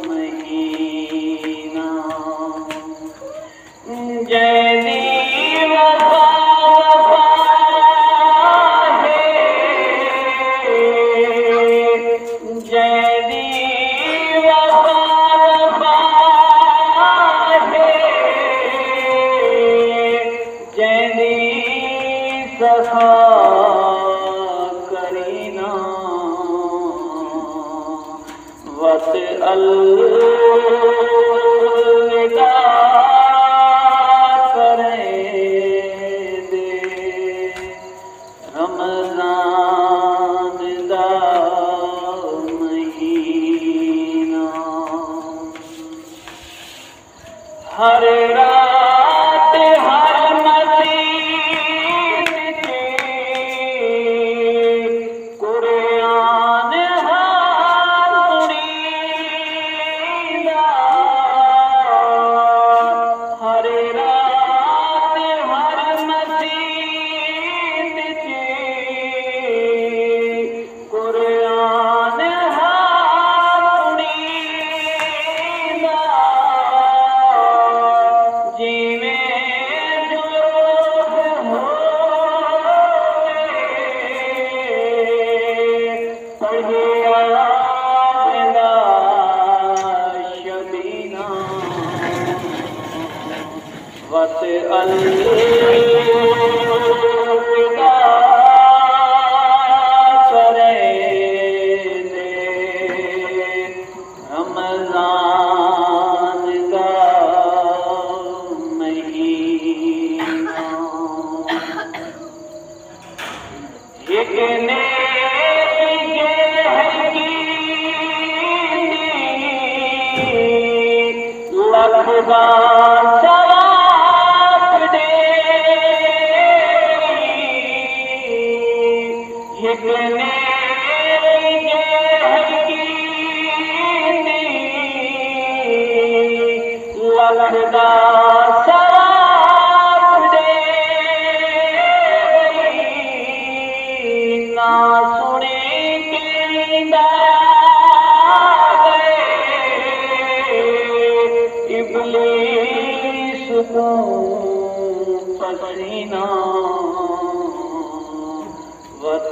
महीना जैदी वफा है, जैदी वफा है, जैदी सखा करीना वत अलविदा करें दे रमज़ान दा महीना। हर रात हर मस्जिद च कुरान सुनीदा, हर रात हर मस्जिद च कुरान सुनीदा। जिवें जो पढ़िया शबीना वत अलविदा करें दे रमज़ान का महीना। एक लखदा सवाब दे, एक लखदा सवाब दे, ना सुने केंदा इब्लीस को पसीना वत